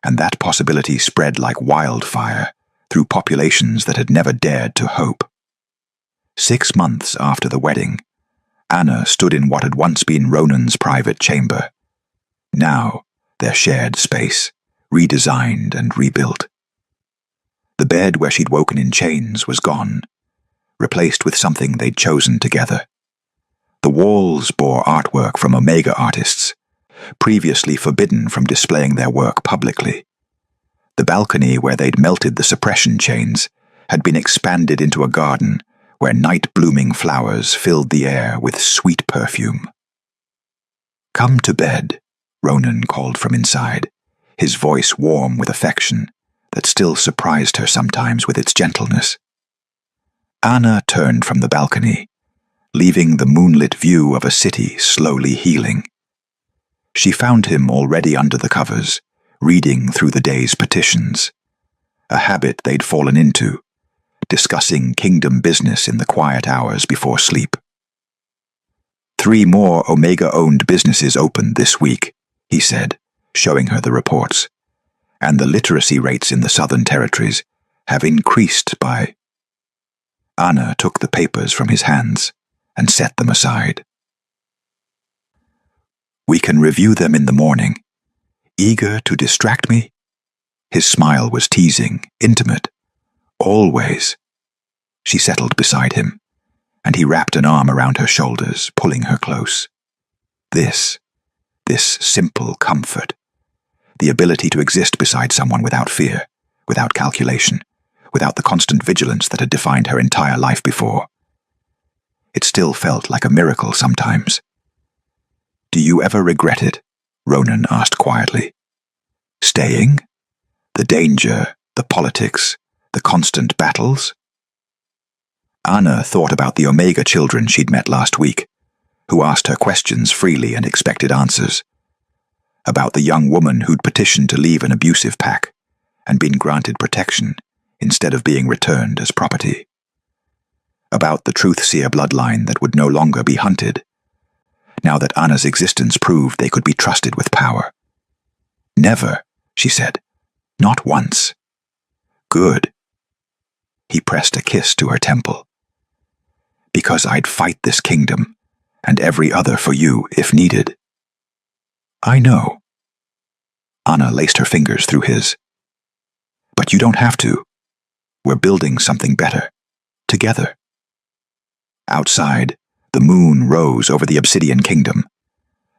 and that possibility spread like wildfire through populations that had never dared to hope. 6 months after the wedding, Anna stood in what had once been Ronan's private chamber. Now, their shared space, redesigned and rebuilt. The bed where she'd woken in chains was gone, replaced with something they'd chosen together. The walls bore artwork from Omega artists, previously forbidden from displaying their work publicly. The balcony where they'd melted the suppression chains had been expanded into a garden where night-blooming flowers filled the air with sweet perfume. "Come to bed," Ronan called from inside, his voice warm with affection that still surprised her sometimes with its gentleness. Anna turned from the balcony, leaving the moonlit view of a city slowly healing. She found him already under the covers, reading through the day's petitions, a habit they'd fallen into, discussing kingdom business in the quiet hours before sleep. 3 more Omega-owned businesses opened this week, he said, showing her the reports, and the literacy rates in the Southern Territories have increased by... Anna took the papers from his hands and set them aside. "We can review them in the morning. Eager to distract me?" His smile was teasing, intimate. "Always." She settled beside him, and he wrapped an arm around her shoulders, pulling her close. This simple comfort, the ability to exist beside someone without fear, without calculation, without the constant vigilance that had defined her entire life before. It still felt like a miracle sometimes. "Do you ever regret it?" Ronan asked quietly. "Staying? The danger, the politics, the constant battles?" Anna thought about the Omega children she'd met last week, who asked her questions freely and expected answers. About the young woman who'd petitioned to leave an abusive pack and been granted protection instead of being returned as property. About the Truthseer bloodline that would no longer be hunted, now that Anna's existence proved they could be trusted with power. "Never," she said. "Not once." "Good." He pressed a kiss to her temple. "Because I'd fight this kingdom, and every other for you if needed." "I know." Anna laced her fingers through his. But you don't have to. We're building something better. Together. Outside, the moon rose over the Obsidian Kingdom,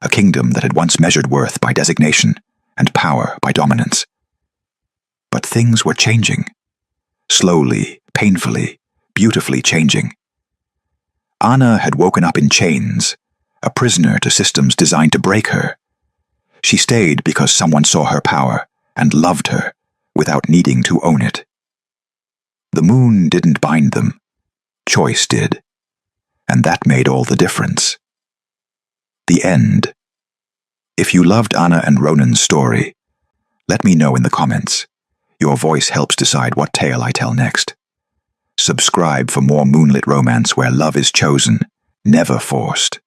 a kingdom that had once measured worth by designation and power by dominance. But things were changing. Slowly, painfully, beautifully changing. Anna had woken up in chains, a prisoner to systems designed to break her. She stayed because someone saw her power and loved her without needing to own it. The moon didn't bind them. Choice did. And that made all the difference. The end. If you loved Anna and Ronan's story, let me know in the comments. Your voice helps decide what tale I tell next. Subscribe for more moonlit romance where love is chosen, never forced.